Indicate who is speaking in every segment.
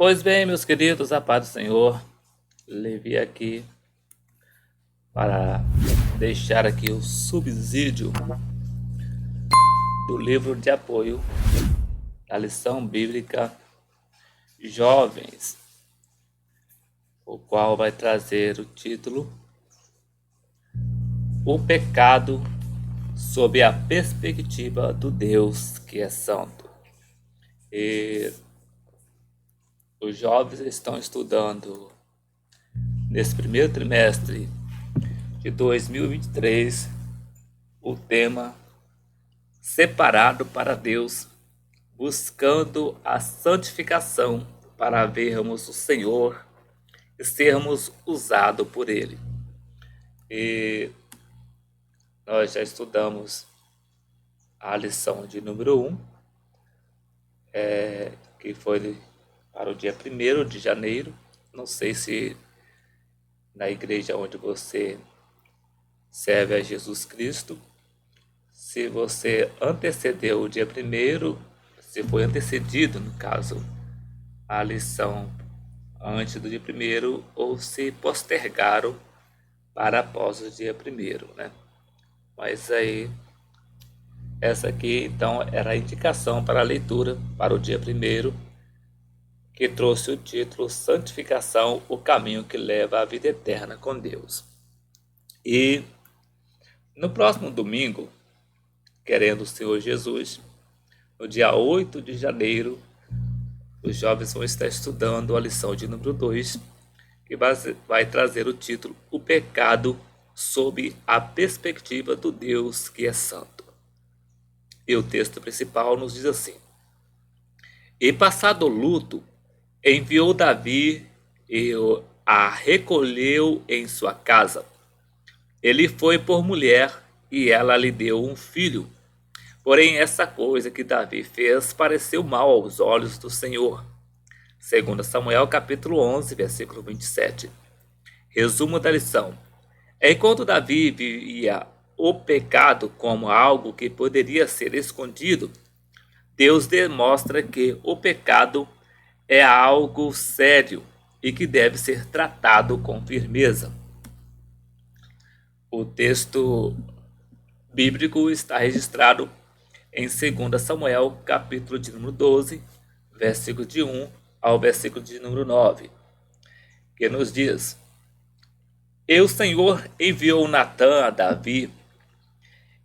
Speaker 1: Pois bem, meus queridos, a paz do Senhor, levei aqui para deixar aqui o subsídio do livro de apoio da lição bíblica Jovens, o qual vai trazer o título O Pecado sob a perspectiva do Deus que é santo. E os jovens estão estudando nesse primeiro trimestre de 2023 o tema Separado para Deus, buscando a santificação para vermos o Senhor e sermos usados por Ele. E nós já estudamos a lição de número 1, que foi para o dia 1º de janeiro. Não sei se na igreja onde você serve a Jesus Cristo, se você antecedeu o dia 1º, se foi antecedido, no caso, a lição antes do dia 1º, ou se postergaram para após o dia 1º, né? Mas aí, essa aqui então era a indicação para a leitura para o dia 1º, que trouxe o título Santificação, o caminho que leva à vida eterna com Deus. E no próximo domingo, querendo o Senhor Jesus, no dia 8 de janeiro, os jovens vão estar estudando a lição de número 2, que vai trazer o título O Pecado sob a perspectiva do Deus que é santo. E o texto principal nos diz assim: E passado o luto, enviou Davi e a recolheu em sua casa. Ele foi por mulher e ela lhe deu um filho. Porém, essa coisa que Davi fez pareceu mal aos olhos do Senhor. 2 Samuel capítulo 11, versículo 27. Resumo da lição. Enquanto Davi via o pecado como algo que poderia ser escondido, Deus demonstra que o pecado é algo sério e que deve ser tratado com firmeza. O texto bíblico está registrado em 2 Samuel, capítulo de número 12, versículo de 1 ao versículo de número 9, que nos diz: E o Senhor enviou Natã a Davi,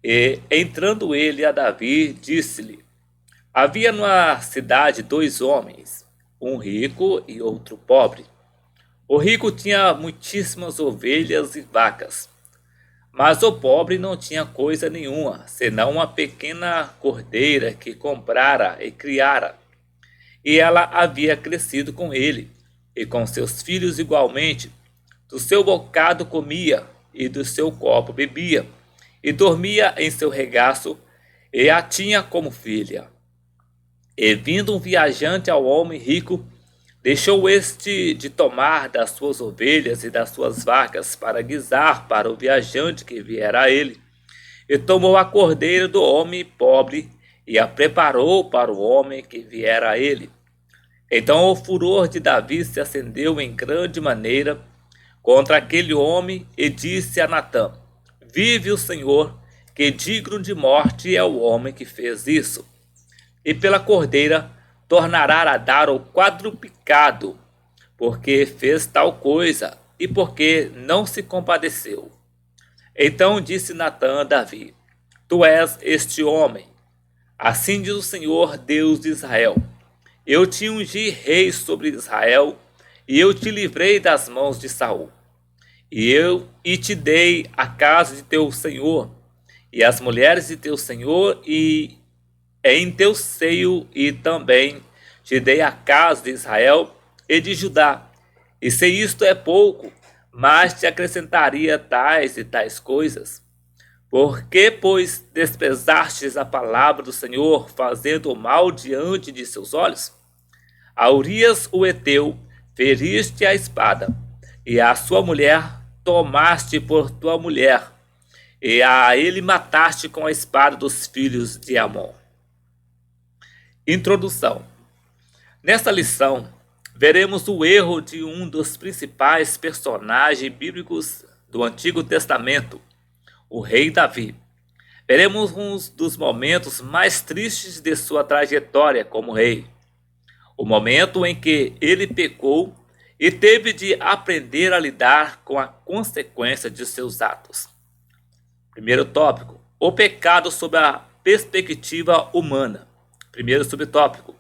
Speaker 1: e entrando ele a Davi, disse-lhe: Havia numa cidade 2 homens, um rico e outro pobre. O rico tinha muitíssimas ovelhas e vacas, mas o pobre não tinha coisa nenhuma, senão uma pequena cordeira que comprara e criara. E ela havia crescido com ele, e com seus filhos igualmente. Do seu bocado comia, e do seu copo bebia, e dormia em seu regaço, e a tinha como filha. E vindo um viajante ao homem rico, deixou este de tomar das suas ovelhas e das suas vacas para guisar para o viajante que viera a ele. E tomou a cordeira do homem pobre e a preparou para o homem que viera a ele. Então o furor de Davi se acendeu em grande maneira contra aquele homem e disse a Natã: Vive o Senhor, que digno de morte é o homem que fez isso. E pela cordeira tornará a dar o quadruplicado, porque fez tal coisa e porque não se compadeceu. Então disse Natã a Davi: Tu és este homem. Assim diz o Senhor, Deus de Israel: Eu te ungi rei sobre Israel, e eu te livrei das mãos de Saul. E te dei a casa de teu senhor, e as mulheres de teu senhor, e em teu seio, e também te dei a casa de Israel e de Judá. E se isto é pouco, mas te acrescentaria tais e tais coisas. Por que, pois, desprezastes a palavra do Senhor, fazendo o mal diante de seus olhos? A Urias o Heteu feriste a espada, e a sua mulher tomaste por tua mulher, e a ele mataste com a espada dos filhos de Amon. Introdução. Nesta lição, veremos o erro de um dos principais personagens bíblicos do Antigo Testamento, o rei Davi. Veremos um dos momentos mais tristes de sua trajetória como rei, o momento em que ele pecou e teve de aprender a lidar com a consequência de seus atos. Primeiro tópico: o pecado sob a perspectiva humana. Primeiro subtópico: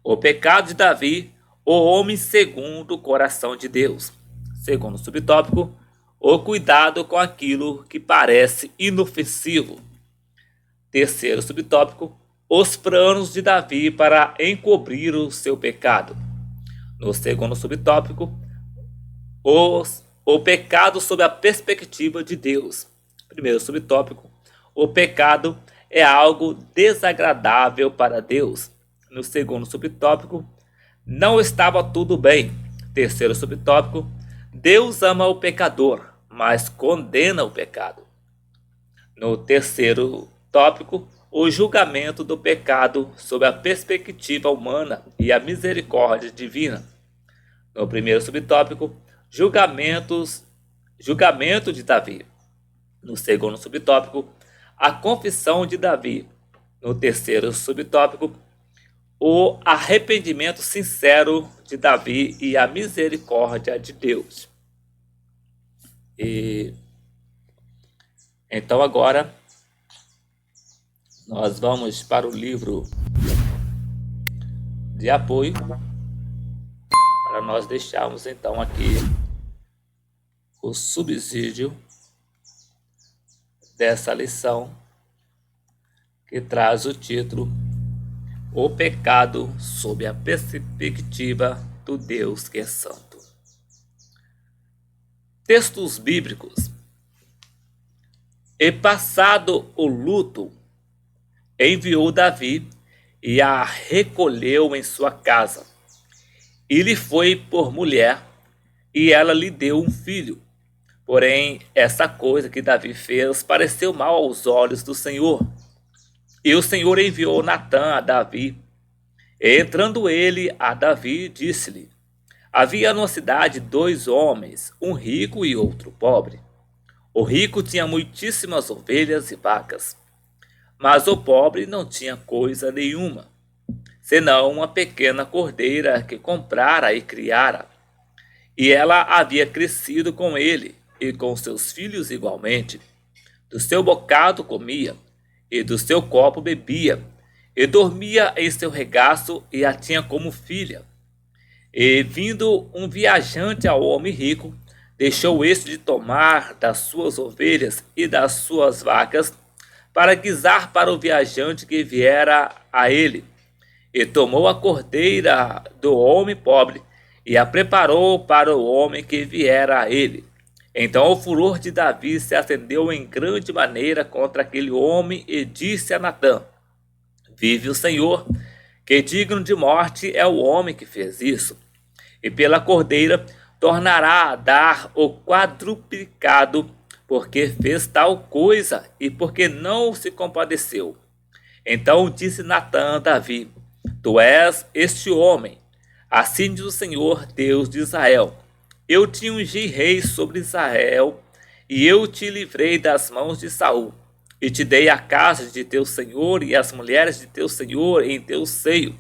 Speaker 1: o pecado de Davi, o homem segundo o coração de Deus. Segundo subtópico: o cuidado com aquilo que parece inofensivo. Terceiro subtópico: os planos de Davi para encobrir o seu pecado. No segundo subtópico, o pecado sob a perspectiva de Deus. Primeiro subtópico: o pecado é algo desagradável para Deus. No segundo subtópico, não estava tudo bem. Terceiro subtópico: Deus ama o pecador, mas condena o pecado. No terceiro tópico, o julgamento do pecado sob a perspectiva humana e a misericórdia divina. No primeiro subtópico, julgamento de Davi. No segundo subtópico, a confissão de Davi. No terceiro subtópico, o arrependimento sincero de Davi e a misericórdia de Deus. Então agora nós vamos para o livro de apoio, para nós deixarmos então aqui o subsídio dessa lição, que traz o título O Pecado sob a Perspectiva do Deus que é Santo. Textos bíblicos. E passado o luto, enviou Davi e a recolheu em sua casa. E lhe foi por mulher, e ela lhe deu um filho. Porém, essa coisa que Davi fez pareceu mal aos olhos do Senhor. E o Senhor enviou Natã a Davi. E entrando ele a Davi, disse-lhe: havia numa cidade 2 homens, um rico e outro pobre. O rico tinha muitíssimas ovelhas e vacas, mas o pobre não tinha coisa nenhuma, senão uma pequena cordeira que comprara e criara. E ela havia crescido com ele e com seus filhos igualmente. Do seu bocado comia, e do seu copo bebia, e dormia em seu regaço, e a tinha como filha. E vindo um viajante ao homem rico, deixou este de tomar das suas ovelhas e das suas vacas, para guisar para o viajante que viera a ele. E tomou a cordeira do homem pobre, e a preparou para o homem que viera a ele. Então o furor de Davi se acendeu em grande maneira contra aquele homem, e disse a Natã: vive o Senhor, que digno de morte é o homem que fez isso. E pela cordeira tornará a dar o quadruplicado, porque fez tal coisa e porque não se compadeceu. Então disse Natã a Davi: tu és este homem. Assim diz o Senhor, Deus de Israel: eu te ungi rei sobre Israel, e eu te livrei das mãos de Saul, e te dei a casa de teu senhor e as mulheres de teu senhor em teu seio.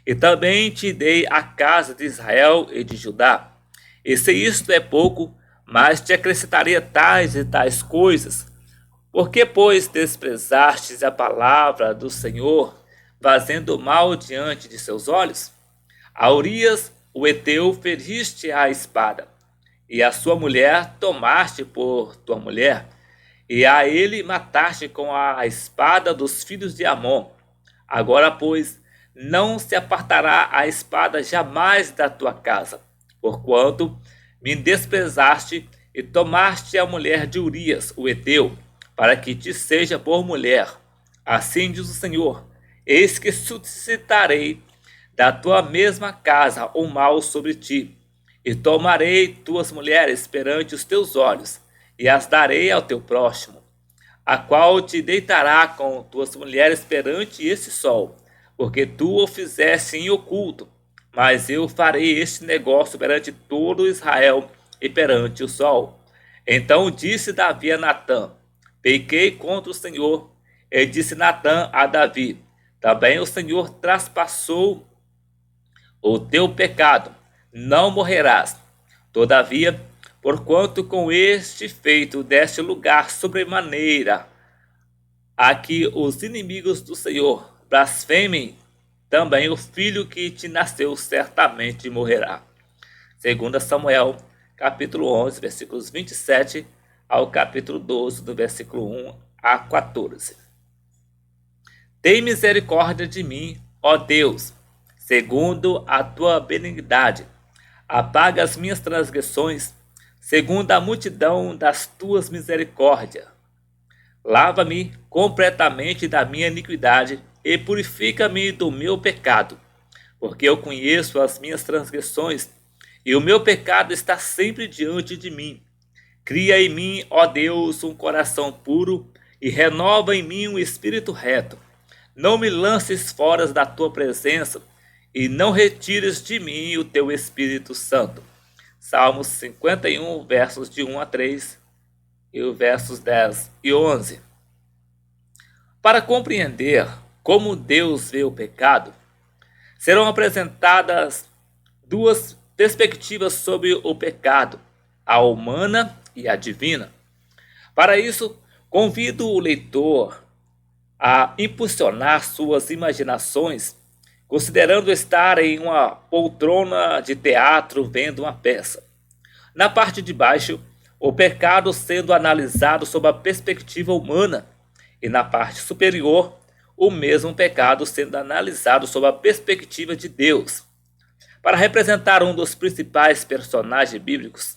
Speaker 1: E também te dei a casa de Israel e de Judá. E se isto é pouco, mas te acrescentaria tais e tais coisas. Por que, pois, desprezastes a palavra do Senhor, fazendo mal diante de seus olhos? A Urias, o heteu, feriste à espada, e a sua mulher tomaste por tua mulher, e a ele mataste com a espada dos filhos de Amon. Agora, pois, não se apartará a espada jamais da tua casa, porquanto me desprezaste e tomaste a mulher de Urias, o heteu, para que te seja por mulher. Assim diz o Senhor: eis que suscitarei da tua mesma casa o mal sobre ti, e tomarei tuas mulheres perante os teus olhos, e as darei ao teu próximo, a qual te deitará com tuas mulheres perante esse sol, porque tu o fizeste em oculto, mas eu farei este negócio perante todo Israel e perante o sol. Então disse Davi a Natã: pequei contra o Senhor. E disse Natã a Davi: também o Senhor traspassou o teu pecado, não morrerás. Todavia, porquanto com este feito deste lugar sobremaneira a que os inimigos do Senhor blasfemem, também o filho que te nasceu certamente morrerá. 2 Samuel, capítulo 11, versículos 27 ao capítulo 12, do versículo 1 a 14. Tem misericórdia de mim, ó Deus, segundo a tua benignidade. Apaga as minhas transgressões, segundo a multidão das tuas misericórdias. Lava-me completamente da minha iniquidade e purifica-me do meu pecado, porque eu conheço as minhas transgressões e o meu pecado está sempre diante de mim. Cria em mim, ó Deus, um coração puro e renova em mim um espírito reto. Não me lances fora da tua presença e não retires de mim o teu Espírito Santo. Salmos 51, versos de 1 a 3 e os versos 10 e 11. Para compreender como Deus vê o pecado, serão apresentadas duas perspectivas sobre o pecado, a humana e a divina. Para isso, convido o leitor a impulsionar suas imaginações, considerando estar em uma poltrona de teatro vendo uma peça. Na parte de baixo, o pecado sendo analisado sob a perspectiva humana, e na parte superior, o mesmo pecado sendo analisado sob a perspectiva de Deus. Para representar um dos principais personagens bíblicos,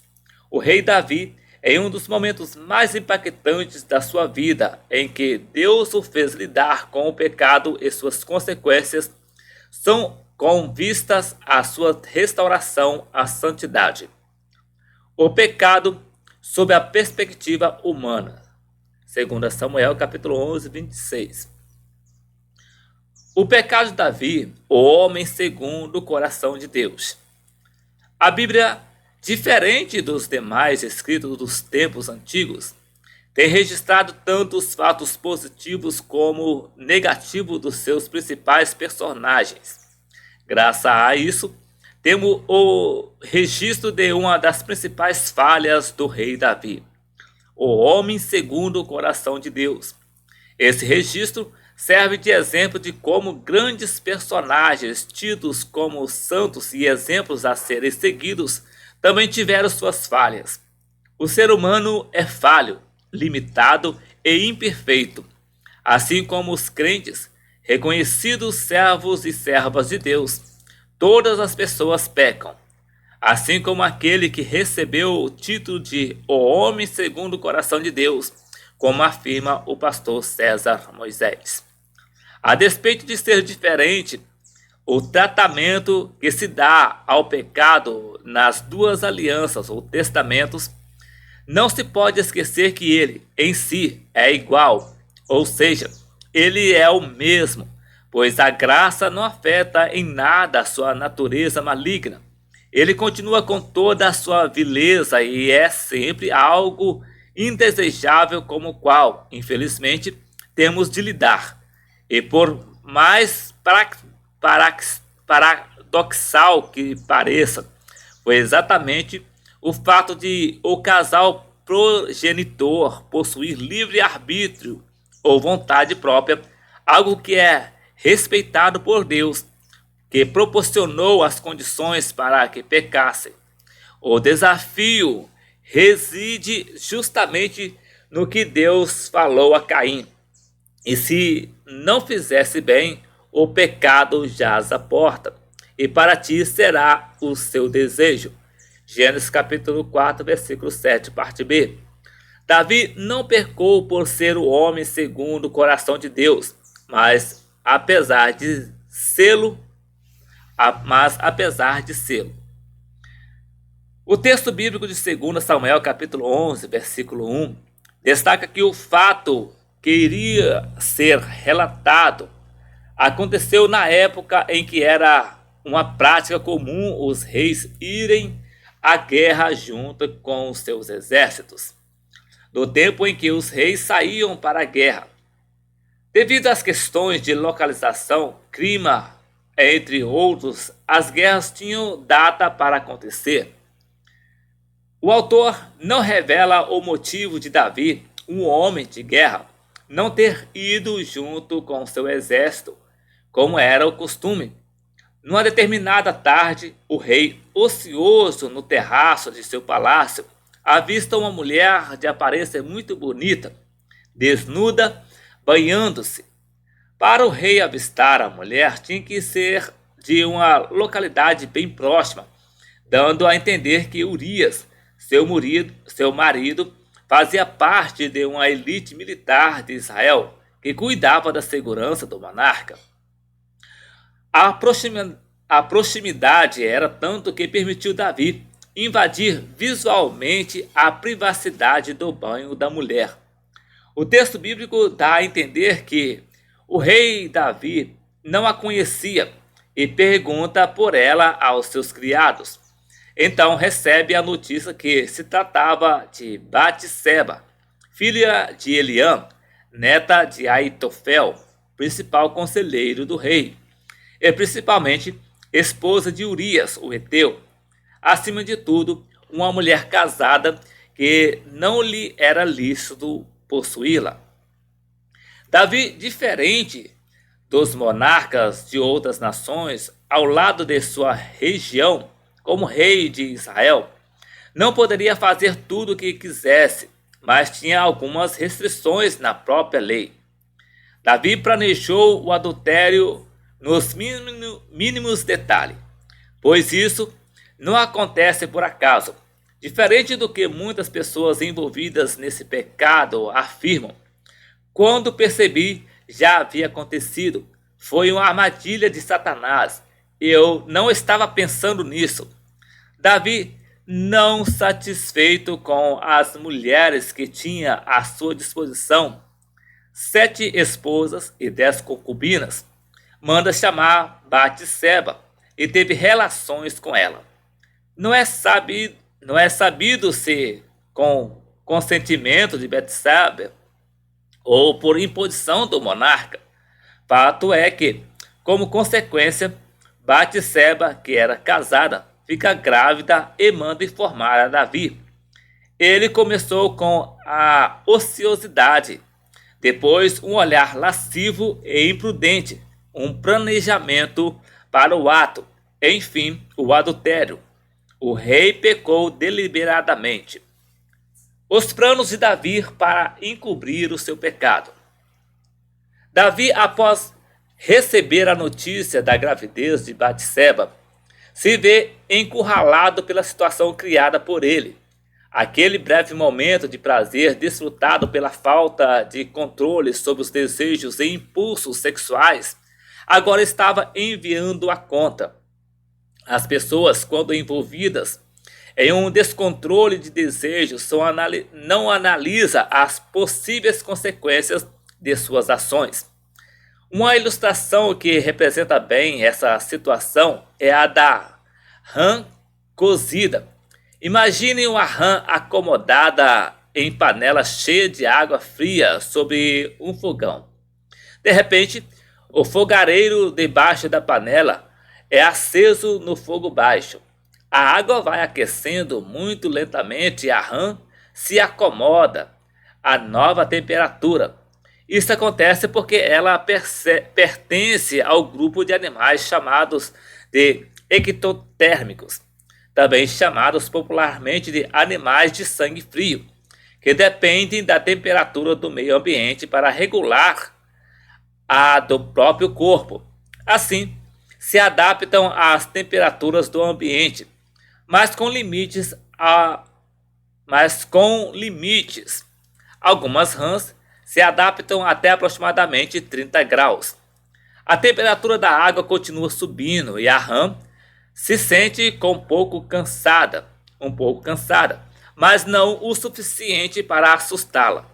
Speaker 1: o rei Davi, em um dos momentos mais impactantes da sua vida, em que Deus o fez lidar com o pecado e suas consequências, são com vistas à sua restauração à santidade. O pecado sob a perspectiva humana. 2 Samuel, capítulo 11, 26. O pecado de Davi, o homem segundo o coração de Deus. A Bíblia, diferente dos demais escritos dos tempos antigos, tem registrado tanto os fatos positivos como negativos dos seus principais personagens. Graças a isso, temos o registro de uma das principais falhas do rei Davi, o homem segundo o coração de Deus. Esse registro serve de exemplo de como grandes personagens tidos como santos e exemplos a serem seguidos também tiveram suas falhas. O ser humano é falho, limitado e imperfeito, assim como os crentes, reconhecidos servos e servas de Deus. Todas as pessoas pecam, assim como aquele que recebeu o título de o homem segundo o coração de Deus, como afirma o pastor César Moisés. A despeito de ser diferente, o tratamento que se dá ao pecado nas duas alianças ou testamentos, não se pode esquecer que ele, em si, é igual, ou seja, ele é o mesmo, pois a graça não afeta em nada a sua natureza maligna. Ele continua com toda a sua vileza e é sempre algo indesejável com o qual, infelizmente, temos de lidar. E por mais paradoxal que pareça, foi exatamente o fato de o casal progenitor possuir livre-arbítrio ou vontade própria, algo que é respeitado por Deus, que proporcionou as condições para que pecassem. O desafio reside justamente no que Deus falou a Caim. E se não fizesse bem, o pecado jaz à porta, e para ti será o seu desejo. Gênesis capítulo 4, versículo 7, parte B. Davi não pecou por ser o homem segundo o coração de Deus, mas apesar de sê-lo, O texto bíblico de 2 Samuel capítulo 11, versículo 1, destaca que o fato que iria ser relatado aconteceu na época em que era uma prática comum os reis irem à guerra junto com os seus exércitos, no tempo em que os reis saíam para a guerra. Devido às questões de localização, clima, entre outros, as guerras tinham data para acontecer. O autor não revela o motivo de Davi, um homem de guerra, não ter ido junto com seu exército, como era o costume. Numa determinada tarde, o rei, ocioso no terraço de seu palácio, avista uma mulher de aparência muito bonita, desnuda, banhando-se. Para o rei avistar a mulher, tinha que ser de uma localidade bem próxima, dando a entender que Urias, seu marido, fazia parte de uma elite militar de Israel que cuidava da segurança do monarca. A proximidade era tanto que permitiu Davi invadir visualmente a privacidade do banho da mulher. O texto bíblico dá a entender que o rei Davi não a conhecia e pergunta por ela aos seus criados. Então recebe a notícia que se tratava de Batseba, filha de Eliam, neta de Aitofel, principal conselheiro do rei, e principalmente esposa de Urias, o heteu. Acima de tudo, uma mulher casada que não lhe era lícito possuí-la. Davi, diferente dos monarcas de outras nações, ao lado de sua região, como rei de Israel, não poderia fazer tudo o que quisesse, mas tinha algumas restrições na própria lei. Davi planejou o adultério nos mínimos detalhes, pois isso não acontece por acaso. Diferente do que muitas pessoas envolvidas nesse pecado afirmam, quando percebi, já havia acontecido. Foi uma armadilha de Satanás. Eu não estava pensando nisso. Davi, não satisfeito com as mulheres que tinha à sua disposição, 7 esposas e 10 concubinas, manda chamar Batseba e teve relações com ela. Não é sabido se com consentimento de Batseba ou por imposição do monarca. Fato é que, como consequência, Batseba, que era casada, fica grávida e manda informar a Davi. Ele começou com a ociosidade, depois um olhar lascivo e imprudente, um planejamento para o ato, enfim, o adultério. O rei pecou deliberadamente. Os planos de Davi para encobrir o seu pecado. Davi, após receber a notícia da gravidez de Batseba, se vê encurralado pela situação criada por ele. Aquele breve momento de prazer desfrutado pela falta de controle sobre os desejos e impulsos sexuais, agora estava enviando a conta. As pessoas, quando envolvidas em um descontrole de desejos, não analisa as possíveis consequências de suas ações. Uma ilustração que representa bem essa situação é a da rã cozida. Imagine uma rã acomodada em panela cheia de água fria sobre um fogão. De repente, o fogareiro debaixo da panela é aceso no fogo baixo. A água vai aquecendo muito lentamente e a rã se acomoda à nova temperatura. Isso acontece porque ela pertence ao grupo de animais chamados de ectotérmicos, também chamados popularmente de animais de sangue frio, que dependem da temperatura do meio ambiente para regular a do próprio corpo. Assim, se adaptam às temperaturas do ambiente, mas com limites. Algumas rãs se adaptam até aproximadamente 30 graus. A temperatura da água continua subindo e a rã se sente um pouco cansada, mas não o suficiente para assustá-la.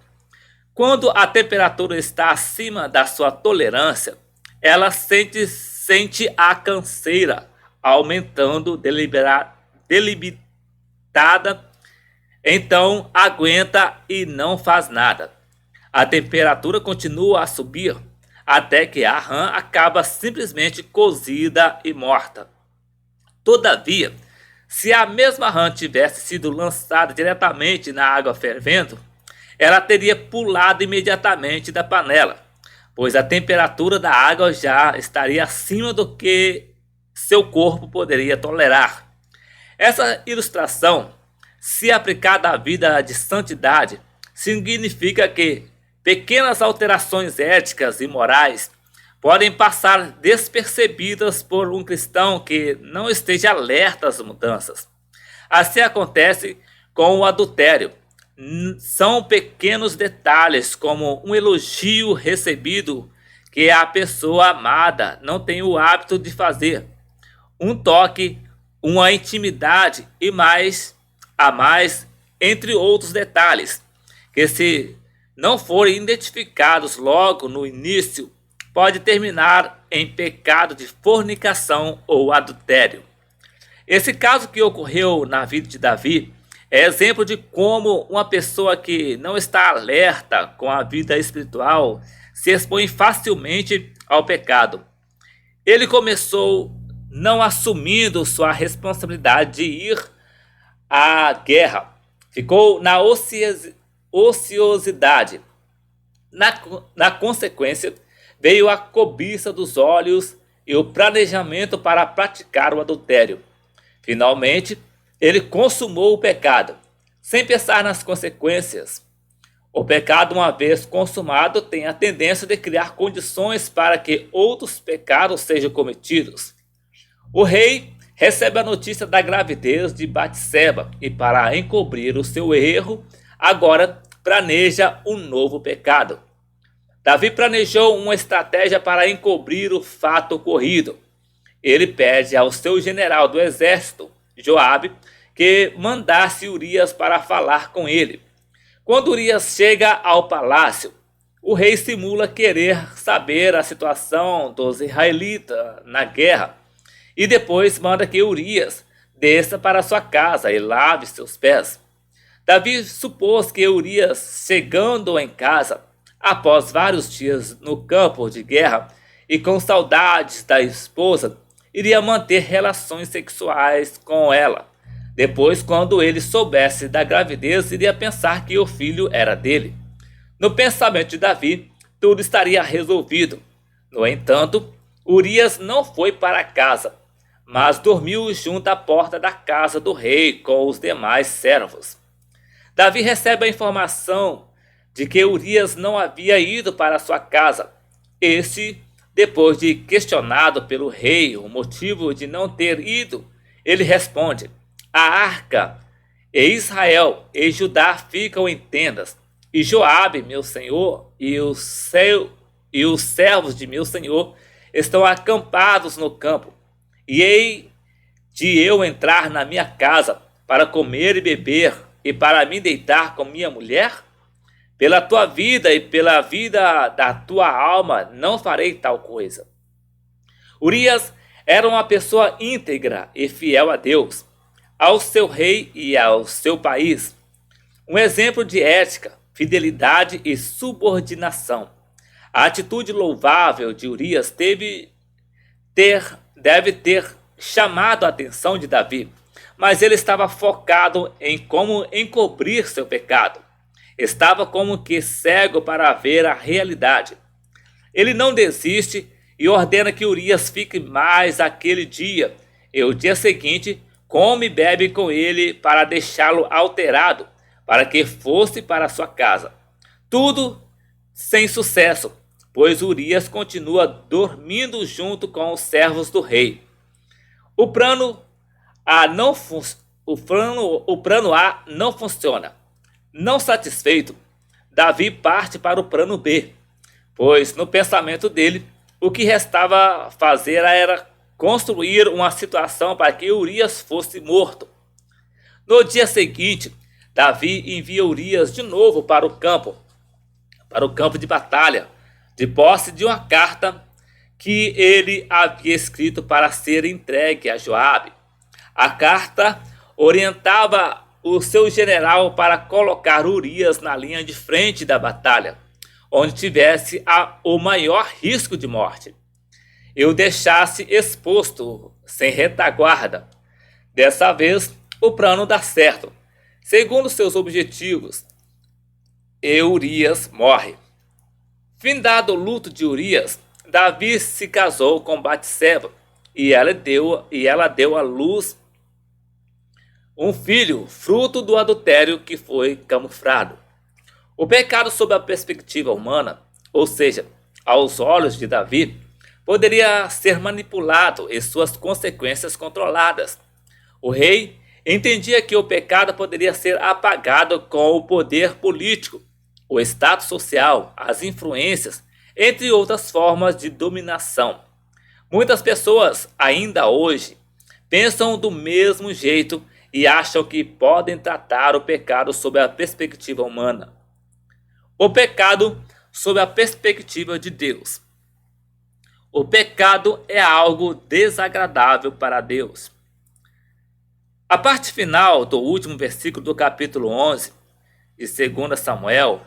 Speaker 1: Quando a temperatura está acima da sua tolerância, ela sente a canseira, aumentando delimitada, então aguenta e não faz nada. A temperatura continua a subir até que a rã acaba simplesmente cozida e morta. Todavia, se a mesma rã tivesse sido lançada diretamente na água fervendo, ela teria pulado imediatamente da panela, pois a temperatura da água já estaria acima do que seu corpo poderia tolerar. Essa ilustração, se aplicada à vida de santidade, significa que pequenas alterações éticas e morais podem passar despercebidas por um cristão que não esteja alerta às mudanças. Assim acontece com o adultério. São pequenos detalhes, como um elogio recebido que a pessoa amada não tem o hábito de fazer, um toque, uma intimidade e mais a mais, entre outros detalhes, que se não forem identificados logo no início, pode terminar em pecado de fornicação ou adultério. Esse caso que ocorreu na vida de Davi é exemplo de como uma pessoa que não está alerta com a vida espiritual se expõe facilmente ao pecado. Ele começou não assumindo sua responsabilidade de ir à guerra. Ficou na ociosidade. Na consequência, veio a cobiça dos olhos e o planejamento para praticar o adultério. Finalmente, ele consumou o pecado, sem pensar nas consequências. O pecado, uma vez consumado, tem a tendência de criar condições para que outros pecados sejam cometidos. O rei recebe a notícia da gravidez de Batseba e, para encobrir o seu erro, agora planeja um novo pecado. Davi planejou uma estratégia para encobrir o fato ocorrido. Ele pede ao seu general do exército, Joabe, que mandasse Urias para falar com ele. Quando Urias chega ao palácio, o rei simula querer saber a situação dos israelitas na guerra e depois manda que Urias desça para sua casa e lave seus pés. Davi supôs que Urias, chegando em casa, após vários dias no campo de guerra e com saudades da esposa, iria manter relações sexuais com ela. Depois, quando ele soubesse da gravidez, iria pensar que o filho era dele. No pensamento de Davi, tudo estaria resolvido. No entanto, Urias não foi para casa, mas dormiu junto à porta da casa do rei com os demais servos. Davi recebe a informação de que Urias não havia ido para sua casa. Este, depois de questionado pelo rei o motivo de não ter ido, ele responde: a arca e Israel e Judá ficam em tendas, e Joabe, meu senhor, e os servos de meu senhor estão acampados no campo. E hei de eu entrar na minha casa para comer e beber e para me deitar com minha mulher? Pela tua vida e pela vida da tua alma não farei tal coisa. Urias era uma pessoa íntegra e fiel a Deus, ao seu rei e ao seu país. Um exemplo de ética, fidelidade e subordinação. A atitude louvável de Urias deve ter chamado a atenção de Davi, mas ele estava focado em como encobrir seu pecado. Estava como que cego para ver a realidade. Ele não desiste e ordena que Urias fique mais aquele dia e o dia seguinte come e bebe com ele para deixá-lo alterado, para que fosse para sua casa. Tudo sem sucesso, pois Urias continua dormindo junto com os servos do rei. O plano A não funciona. Não satisfeito, Davi parte para o plano B, pois no pensamento dele, o que restava fazer era construir uma situação para que Urias fosse morto. No dia seguinte, Davi envia Urias de novo para o campo de batalha, de posse de uma carta que ele havia escrito para ser entregue a Joabe. A carta orientava o seu general para colocar Urias na linha de frente da batalha, onde tivesse o maior risco de morte, e o deixasse exposto, sem retaguarda. Dessa vez, o plano dá certo. Segundo seus objetivos, Urias morre. Findado o luto de Urias, Davi se casou com Batseba e ela deu à luz um filho, fruto do adultério que foi camuflado. O pecado sob a perspectiva humana, ou seja, aos olhos de Davi, poderia ser manipulado e suas consequências controladas. O rei entendia que o pecado poderia ser apagado com o poder político, o status social, as influências, entre outras formas de dominação. Muitas pessoas, ainda hoje, pensam do mesmo jeito e acham que podem tratar o pecado sob a perspectiva humana. O pecado sob a perspectiva de Deus. O pecado é algo desagradável para Deus. A parte final do último versículo do capítulo 11 de 2 Samuel,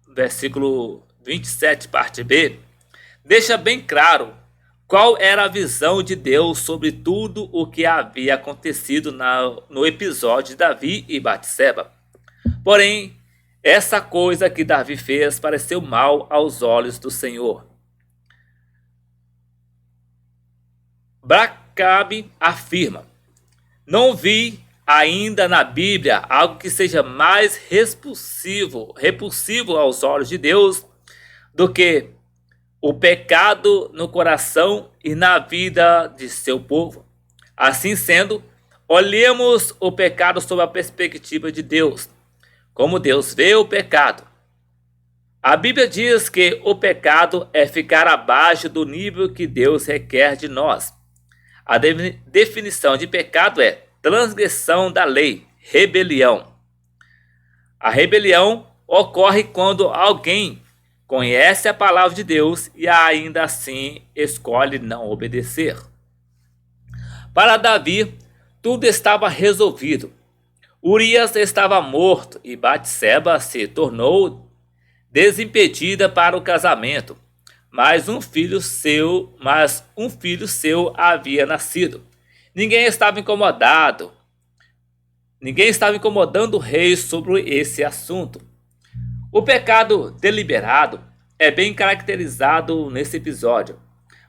Speaker 1: versículo 27, parte B, deixa bem claro qual era a visão de Deus sobre tudo o que havia acontecido no episódio de Davi e Batseba. Porém, essa coisa que Davi fez pareceu mal aos olhos do Senhor. Acabe afirma: não vi ainda na Bíblia algo que seja mais repulsivo aos olhos de Deus do que o pecado no coração e na vida de seu povo. Assim sendo, olhemos o pecado sob a perspectiva de Deus, como Deus vê o pecado. A Bíblia diz que o pecado é ficar abaixo do nível que Deus requer de nós. A definição de pecado é transgressão da lei, rebelião. A rebelião ocorre quando alguém conhece a palavra de Deus e ainda assim escolhe não obedecer. Para Davi, tudo estava resolvido. Urias estava morto e Batseba se tornou desimpedida para o casamento. Mas um filho seu havia nascido. Ninguém estava incomodando o rei sobre esse assunto. O pecado deliberado é bem caracterizado nesse episódio,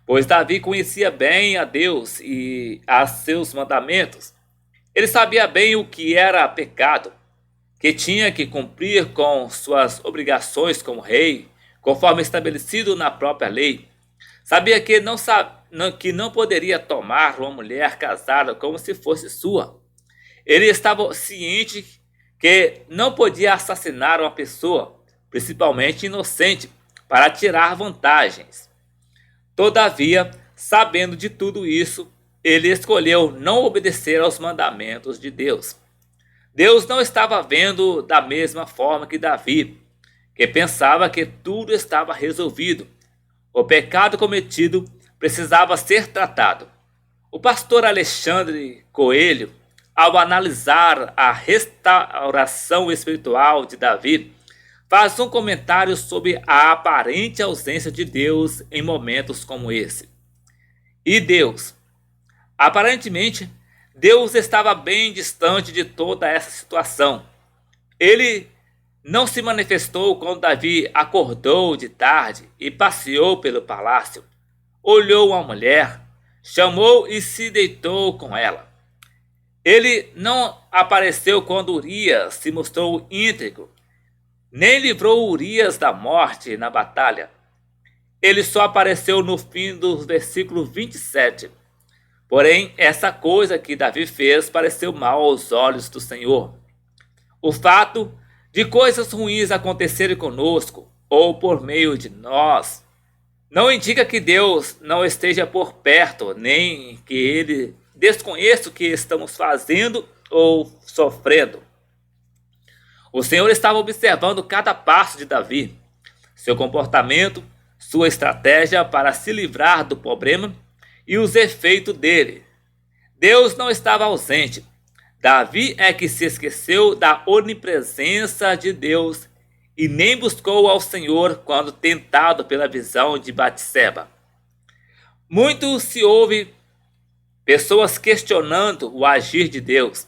Speaker 1: pois Davi conhecia bem a Deus e a seus mandamentos. Ele sabia bem o que era pecado, que tinha que cumprir com suas obrigações como rei, conforme estabelecido na própria lei. Sabia que não poderia tomar uma mulher casada como se fosse sua. Ele estava ciente que não podia assassinar uma pessoa, principalmente inocente, para tirar vantagens. Todavia, sabendo de tudo isso, ele escolheu não obedecer aos mandamentos de Deus. Deus não estava vendo da mesma forma que Davi, que pensava que tudo estava resolvido. O pecado cometido precisava ser tratado. O pastor Alexandre Coelho, ao analisar a restauração espiritual de Davi, faz um comentário sobre a aparente ausência de Deus em momentos como esse. E Deus? Aparentemente, Deus estava bem distante de toda essa situação. Ele não se manifestou quando Davi acordou de tarde e passeou pelo palácio. Olhou uma mulher, chamou e se deitou com ela. Ele não apareceu quando Urias se mostrou íntegro, nem livrou Urias da morte na batalha. Ele só apareceu no fim do versículo 27. Porém, essa coisa que Davi fez pareceu mal aos olhos do Senhor. O fato de coisas ruins acontecerem conosco ou por meio de nós não indica que Deus não esteja por perto, nem que Ele desconheça o que estamos fazendo ou sofrendo. O Senhor estava observando cada passo de Davi, seu comportamento, sua estratégia para se livrar do problema e os efeitos dele. Deus não estava ausente. Davi é que se esqueceu da onipresença de Deus e nem buscou ao Senhor quando tentado pela visão de Batseba. Muito se ouve pessoas questionando o agir de Deus,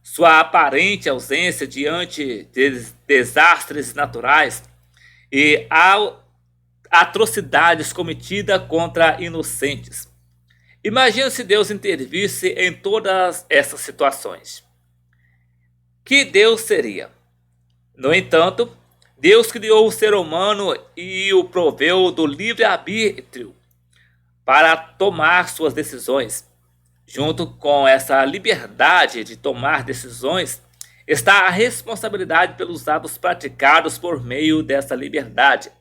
Speaker 1: sua aparente ausência diante de desastres naturais e atrocidades cometidas contra inocentes. Imagina se Deus intervisse em todas essas situações. Que Deus seria? No entanto, Deus criou o ser humano e o proveu do livre-arbítrio para tomar suas decisões. Junto com essa liberdade de tomar decisões, está a responsabilidade pelos atos praticados por meio dessa liberdade.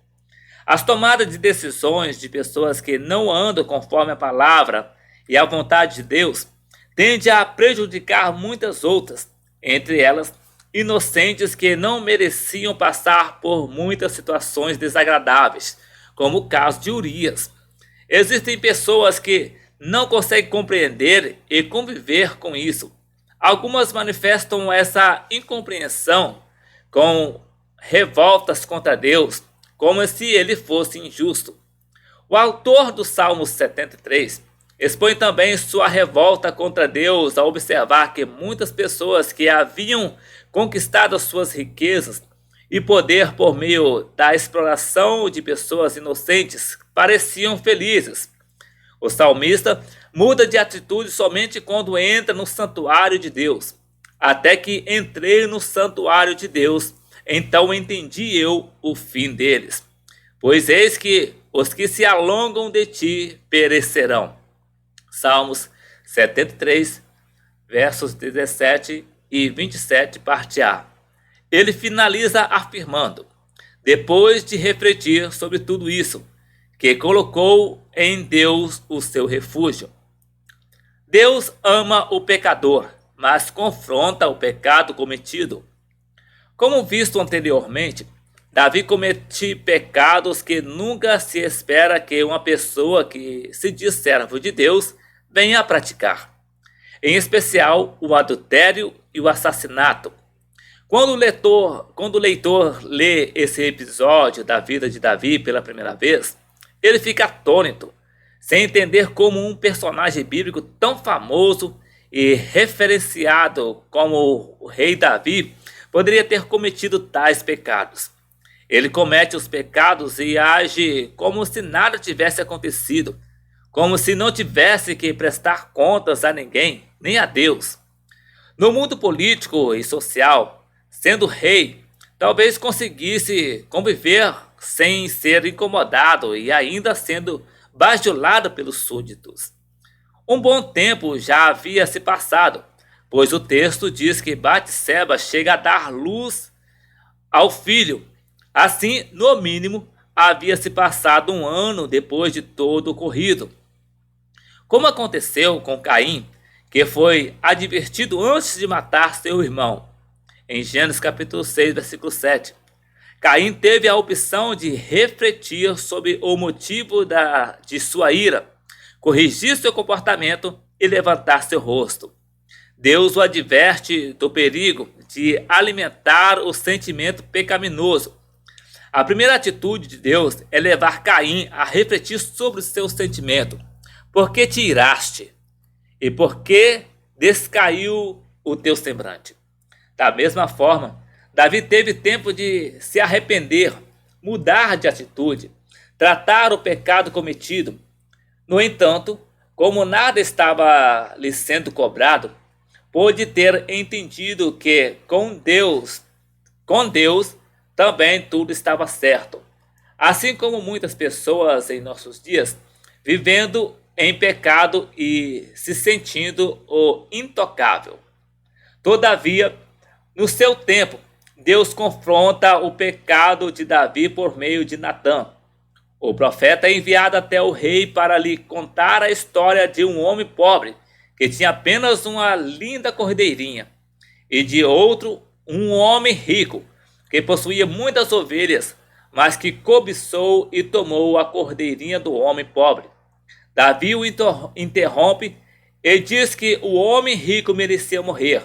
Speaker 1: As tomadas de decisões de pessoas que não andam conforme a palavra e a vontade de Deus tendem a prejudicar muitas outras, entre elas inocentes que não mereciam passar por muitas situações desagradáveis, como o caso de Urias. Existem pessoas que não conseguem compreender e conviver com isso. Algumas manifestam essa incompreensão com revoltas contra Deus, como se ele fosse injusto. O autor do Salmo 73 expõe também sua revolta contra Deus ao observar que muitas pessoas que haviam conquistado suas riquezas e poder por meio da exploração de pessoas inocentes pareciam felizes. O salmista muda de atitude somente quando entra no santuário de Deus. Até que entrei no santuário de Deus, então entendi eu o fim deles. Pois eis que os que se alongam de ti perecerão. Salmos 73, versos 17 e 27, parte A. Ele finaliza afirmando, depois de refletir sobre tudo isso, que colocou em Deus o seu refúgio. Deus ama o pecador, mas confronta o pecado cometido. Como visto anteriormente, Davi comete pecados que nunca se espera que uma pessoa que se diz servo de Deus venha a praticar. Em especial, o adultério e o assassinato. Quando o leitor lê esse episódio da vida de Davi pela primeira vez, ele fica atônito, sem entender como um personagem bíblico tão famoso e referenciado como o rei Davi poderia ter cometido tais pecados. Ele comete os pecados e age como se nada tivesse acontecido, como se não tivesse que prestar contas a ninguém, nem a Deus. No mundo político e social, sendo rei, talvez conseguisse conviver sem ser incomodado e ainda sendo bajulado pelos súditos. Um bom tempo já havia se passado, pois o texto diz que Batseba chega a dar luz ao filho. Assim, no mínimo, havia se passado 1 ano depois de todo o ocorrido. Como aconteceu com Caim, que foi advertido antes de matar seu irmão. Em Gênesis capítulo 6, versículo 7. Caim teve a opção de refletir sobre o motivo de sua ira, corrigir seu comportamento e levantar seu rosto. Deus o adverte do perigo de alimentar o sentimento pecaminoso. A primeira atitude de Deus é levar Caim a refletir sobre o seu sentimento. Por que te iraste? E por que descaiu o teu semblante? Da mesma forma, Davi teve tempo de se arrepender, mudar de atitude, tratar o pecado cometido. No entanto, como nada estava lhe sendo cobrado, pôde ter entendido que com Deus também tudo estava certo. Assim como muitas pessoas em nossos dias, vivendo em pecado e se sentindo o intocável. Todavia, no seu tempo, Deus confronta o pecado de Davi por meio de Natã. O profeta é enviado até o rei para lhe contar a história de um homem pobre que tinha apenas uma linda cordeirinha, e de outro, um homem rico que possuía muitas ovelhas, mas que cobiçou e tomou a cordeirinha do homem pobre. Davi o interrompe e diz que o homem rico merecia morrer.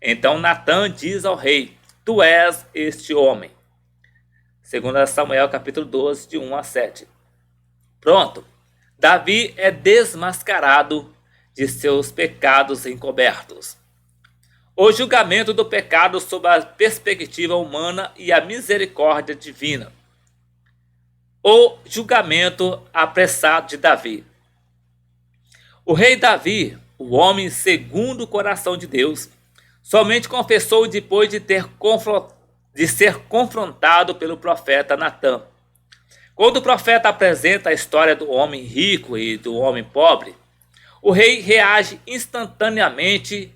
Speaker 1: Então Natã diz ao rei: tu és este homem. 2 Samuel capítulo 12, de 1 a 7. Pronto, Davi é desmascarado de seus pecados encobertos. O julgamento do pecado sob a perspectiva humana e a misericórdia divina. O julgamento apressado de Davi. O rei Davi, o homem segundo o coração de Deus, somente confessou depois de ser confrontado pelo profeta Natã. Quando o profeta apresenta a história do homem rico e do homem pobre, o rei reage instantaneamente.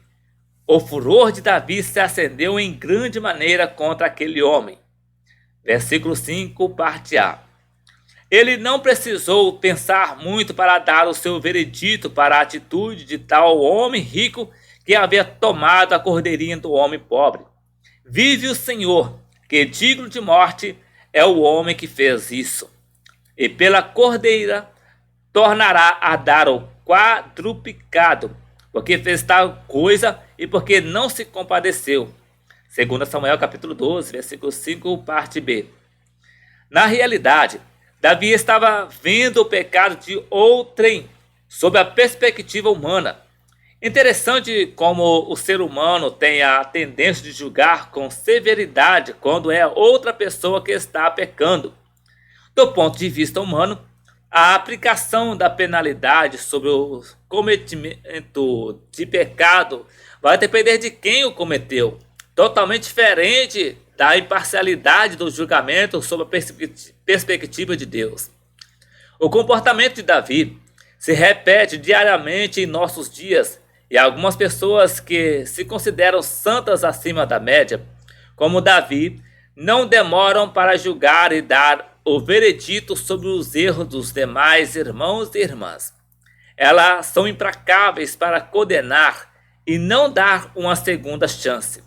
Speaker 1: O furor de Davi se acendeu em grande maneira contra aquele homem. Versículo 5, parte A. Ele não precisou pensar muito para dar o seu veredito para a atitude de tal homem rico que havia tomado a cordeirinha do homem pobre. Vive o Senhor, que digno de morte é o homem que fez isso. E pela cordeira tornará a dar o quadruplicado, porque fez tal coisa e porque não se compadeceu. 2 Samuel capítulo 12, versículo 5, parte B. Na realidade, Davi estava vendo o pecado de outrem, sob a perspectiva humana. Interessante como o ser humano tem a tendência de julgar com severidade quando é outra pessoa que está pecando. Do ponto de vista humano, a aplicação da penalidade sobre o cometimento de pecado vai depender de quem o cometeu, totalmente diferente da imparcialidade do julgamento sob a perspectiva de Deus. O comportamento de Davi se repete diariamente em nossos dias e algumas pessoas que se consideram santas acima da média, como Davi, não demoram para julgar e dar o veredito sobre os erros dos demais irmãos e irmãs. Elas são implacáveis para condenar e não dar uma segunda chance.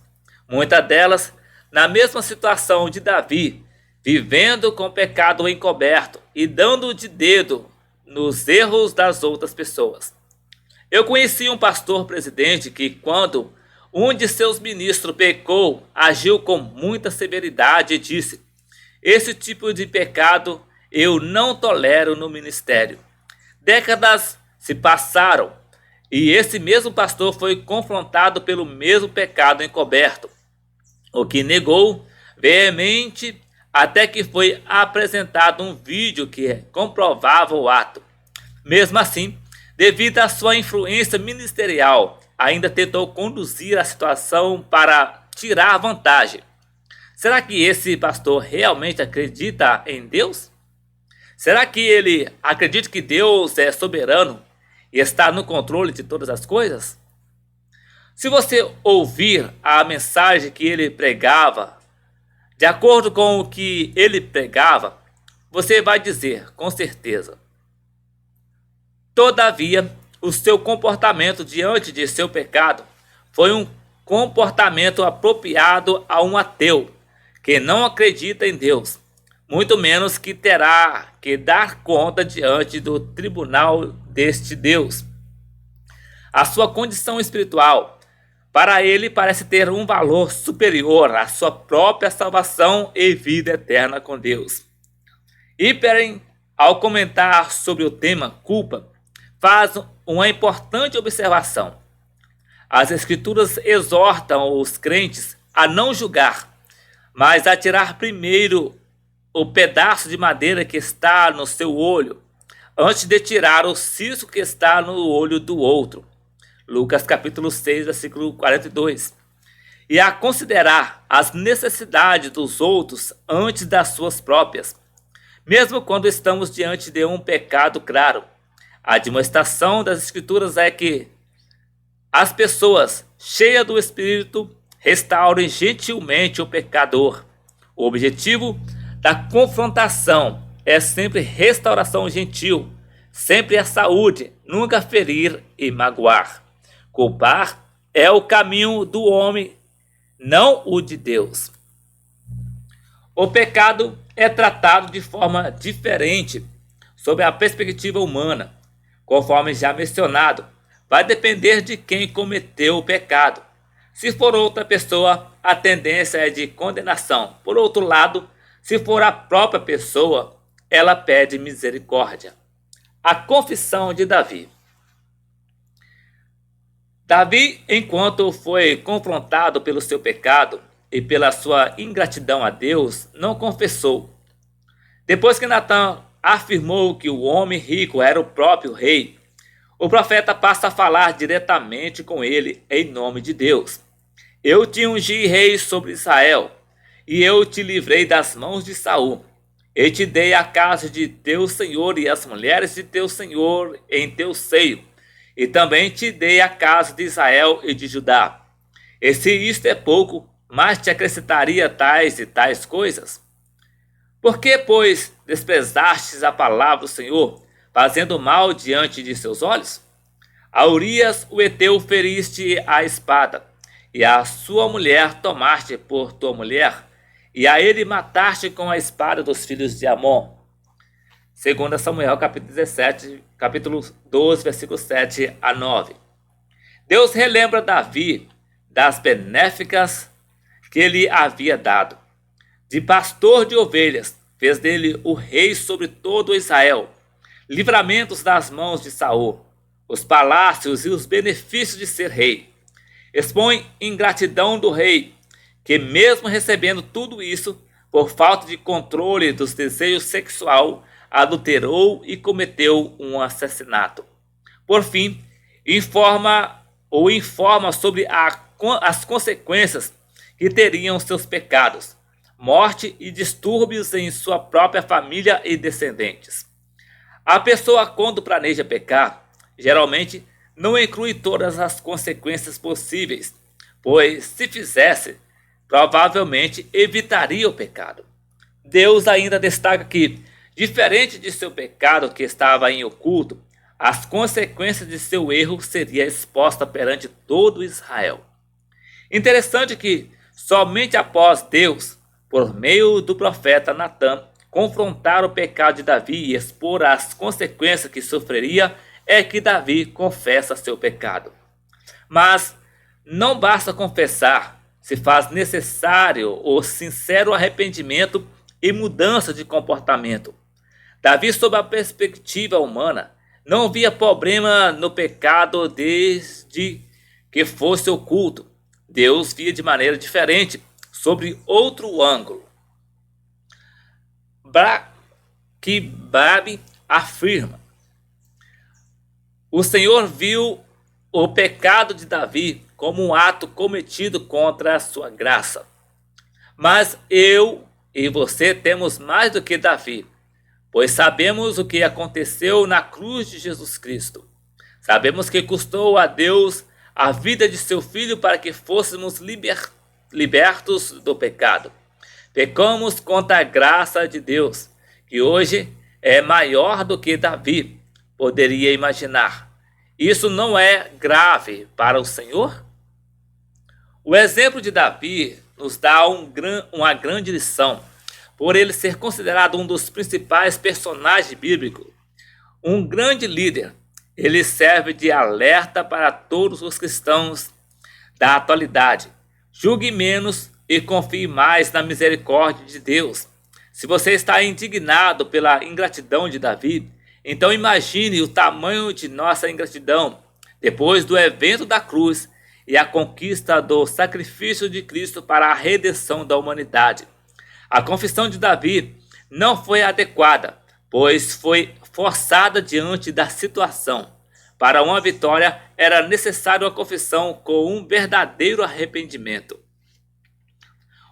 Speaker 1: Muitas delas, na mesma situação de Davi, vivendo com pecado encoberto e dando de dedo nos erros das outras pessoas. Eu conheci um pastor presidente que, quando um de seus ministros pecou, agiu com muita severidade e disse: esse tipo de pecado eu não tolero no ministério. Décadas se passaram e esse mesmo pastor foi confrontado pelo mesmo pecado encoberto, o que negou veemente até que foi apresentado um vídeo que comprovava o ato. Mesmo assim, devido à sua influência ministerial, ainda tentou conduzir a situação para tirar vantagem. Será que esse pastor realmente acredita em Deus? Será que ele acredita que Deus é soberano e está no controle de todas as coisas? Se você ouvir a mensagem que ele pregava, de acordo com o que ele pregava, você vai dizer, com certeza: todavia, o seu comportamento diante de seu pecado foi um comportamento apropriado a um ateu que não acredita em Deus, muito menos que terá que dar conta diante do tribunal deste Deus. A sua condição espiritual, para ele, parece ter um valor superior à sua própria salvação e vida eterna com Deus. Hiperen, ao comentar sobre o tema culpa, faz uma importante observação. As Escrituras exortam os crentes a não julgar, mas a tirar primeiro o pedaço de madeira que está no seu olho, antes de tirar o cisco que está no olho do outro. Lucas capítulo 6, versículo 42. E a considerar as necessidades dos outros antes das suas próprias, mesmo quando estamos diante de um pecado claro. A demonstração das Escrituras é que as pessoas cheias do Espírito restaurem gentilmente o pecador. O objetivo da confrontação é sempre restauração gentil, sempre a saúde, nunca ferir e magoar. Culpar é o caminho do homem, não o de Deus. O pecado é tratado de forma diferente sob a perspectiva humana. Conforme já mencionado, vai depender de quem cometeu o pecado. Se for outra pessoa, a tendência é de condenação. Por outro lado, se for a própria pessoa, ela pede misericórdia. A confissão de Davi. Davi, enquanto foi confrontado pelo seu pecado e pela sua ingratidão a Deus, não confessou. Depois que Natã afirmou que o homem rico era o próprio rei, o profeta passa a falar diretamente com ele em nome de Deus. Eu te ungi rei sobre Israel, e eu te livrei das mãos de Saul. E te dei a casa de teu senhor e as mulheres de teu senhor em teu seio. E também te dei a casa de Israel e de Judá. E se isto é pouco, mas te acrescentaria tais e tais coisas? Por que, pois, desprezastes a palavra do Senhor, fazendo mal diante de seus olhos? A Urias o Heteu feriste a espada, e a sua mulher tomaste por tua mulher, e a ele mataste com a espada dos filhos de Amon. 2 Samuel capítulo 12, versículos 7 a 9. Deus relembra Davi das benéficas que ele havia dado. De pastor de ovelhas, fez dele o rei sobre todo Israel. Livramentos das mãos de Saul, os palácios e os benefícios de ser rei. Expõe ingratidão do rei, que mesmo recebendo tudo isso, por falta de controle dos desejos sexual, adulterou e cometeu um assassinato. Por fim, informa sobre as consequências que teriam seus pecados, morte e distúrbios em sua própria família e descendentes. A pessoa, quando planeja pecar, geralmente não inclui todas as consequências possíveis, pois, se fizesse, provavelmente evitaria o pecado. Deus ainda destaca que, diferente de seu pecado que estava em oculto, as consequências de seu erro seriam expostas perante todo Israel. Interessante que, somente após Deus, por meio do profeta Natã, confrontar o pecado de Davi e expor as consequências que sofreria, é que Davi confessa seu pecado. Mas não basta confessar, se faz necessário o sincero arrependimento e mudança de comportamento. Davi, sob a perspectiva humana, não via problema no pecado desde que fosse oculto. Deus via de maneira diferente, sobre outro ângulo. Babi afirma: o Senhor viu o pecado de Davi como um ato cometido contra a sua graça. Mas eu e você temos mais do que Davi, pois sabemos o que aconteceu na cruz de Jesus Cristo. Sabemos que custou a Deus a vida de seu Filho para que fôssemos libertos do pecado. Pecamos contra a graça de Deus, que hoje é maior do que Davi poderia imaginar. Isso não é grave para o Senhor? O exemplo de Davi nos dá uma grande lição, por ele ser considerado um dos principais personagens bíblicos. Um grande líder, ele serve de alerta para todos os cristãos da atualidade. Julgue menos e confie mais na misericórdia de Deus. Se você está indignado pela ingratidão de Davi, então imagine o tamanho de nossa ingratidão depois do evento da cruz e a conquista do sacrifício de Cristo para a redenção da humanidade. A confissão de Davi não foi adequada, pois foi forçada diante da situação. Para uma vitória, era necessário a confissão com um verdadeiro arrependimento.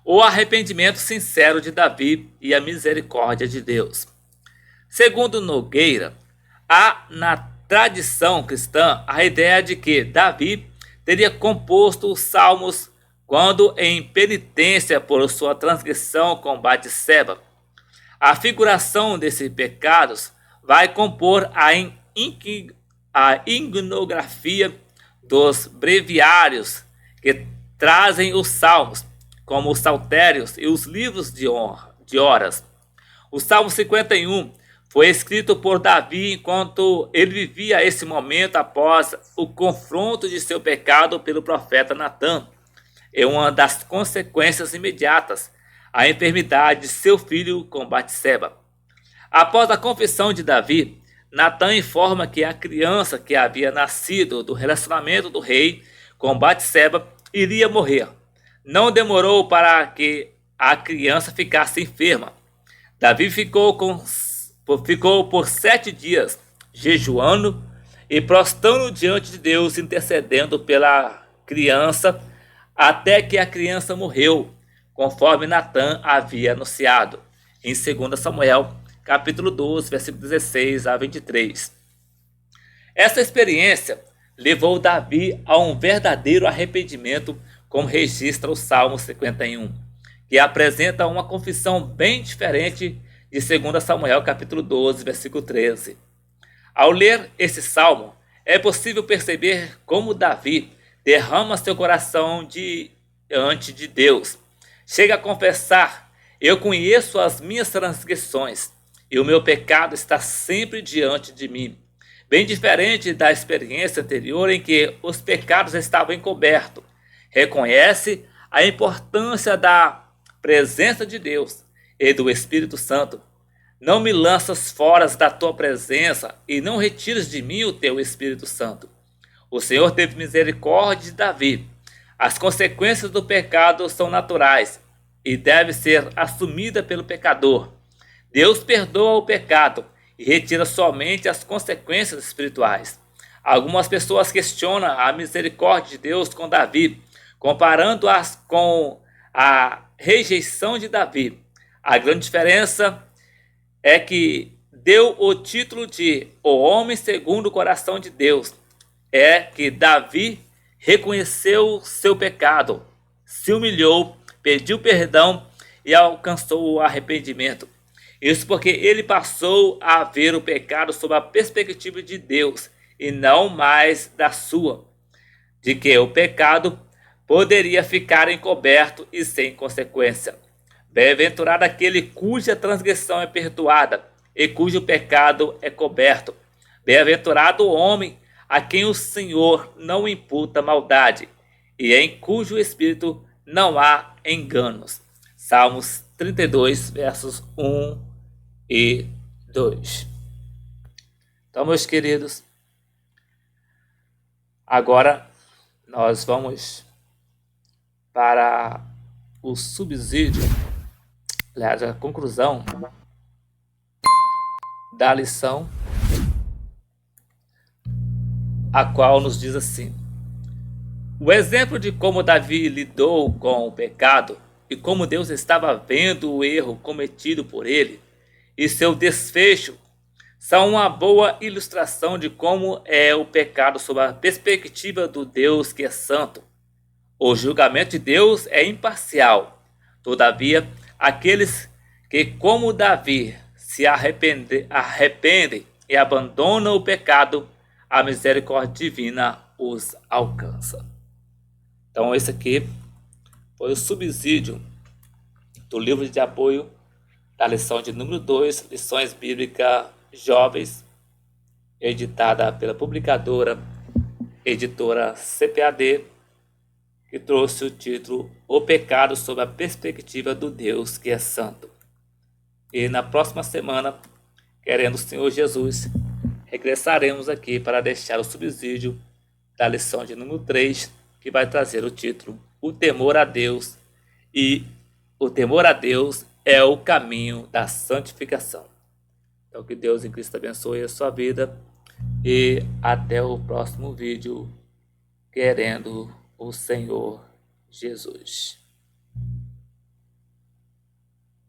Speaker 1: O arrependimento sincero de Davi e a misericórdia de Deus. Segundo Nogueira, há na tradição cristã a ideia de que Davi teria composto os salmos quando em penitência por sua transgressão com Batseba. A figuração desses pecados vai compor a iconografia dos breviários que trazem os salmos, como os saltérios e os livros de horas. O Salmo 51 foi escrito por Davi enquanto ele vivia esse momento após o confronto de seu pecado pelo profeta Natã. É uma das consequências imediatas, a enfermidade de seu filho com Batseba. Após a confissão de Davi, Natã informa que a criança que havia nascido do relacionamento do rei com Batseba iria morrer. Não demorou para que a criança ficasse enferma. Davi ficou por 7 dias jejuando e prostrando diante de Deus, intercedendo pela criança, até que a criança morreu, conforme Natã havia anunciado, em 2 Samuel, capítulo 12, versículo 16 a 23. Essa experiência levou Davi a um verdadeiro arrependimento, como registra o Salmo 51, que apresenta uma confissão bem diferente de 2 Samuel capítulo 12, versículo 13. Ao ler esse salmo, é possível perceber como Davi derrama seu coração diante de Deus. Chega a confessar: eu conheço as minhas transgressões e o meu pecado está sempre diante de mim. Bem diferente da experiência anterior em que os pecados estavam encobertos. Reconhece a importância da presença de Deus e do Espírito Santo. Não me lanças fora da tua presença e não retires de mim o teu Espírito Santo. O Senhor teve misericórdia de Davi. As consequências do pecado são naturais e devem ser assumidas pelo pecador. Deus perdoa o pecado e retira somente as consequências espirituais. Algumas pessoas questionam a misericórdia de Deus com Davi, comparando-as com a rejeição de Davi. A grande diferença é que deu o título de o homem segundo o coração de Deus. É que Davi reconheceu seu pecado, se humilhou, pediu perdão e alcançou o arrependimento. Isso porque ele passou a ver o pecado sob a perspectiva de Deus e não mais da sua, de que o pecado poderia ficar encoberto e sem consequência. Bem-aventurado aquele cuja transgressão é perdoada e cujo pecado é coberto. Bem-aventurado o homem a quem o Senhor não imputa maldade e em cujo espírito não há enganos. Salmos 32, versos 1 e 2. Então, meus queridos, agora nós vamos para o subsídio, aliás, a conclusão da lição, a qual nos diz assim: o exemplo de como Davi lidou com o pecado e como Deus estava vendo o erro cometido por ele e seu desfecho são uma boa ilustração de como é o pecado sob a perspectiva do Deus que é santo. O julgamento de Deus é imparcial. Todavia, aqueles que, como Davi, se arrependem e abandonam o pecado, a misericórdia divina os alcança. Então, esse aqui foi o subsídio do livro de apoio da lição de número 2, Lições Bíblicas Jovens, editada pela publicadora editora CPAD, que trouxe o título O Pecado sob a Perspectiva do Deus que é Santo. E na próxima semana, querendo o Senhor Jesus, regressaremos aqui para deixar o subsídio da lição de número 3, que vai trazer o título O Temor a Deus, e o temor a Deus é o caminho da santificação. Então, que Deus em Cristo abençoe a sua vida e até o próximo vídeo, querendo o Senhor Jesus.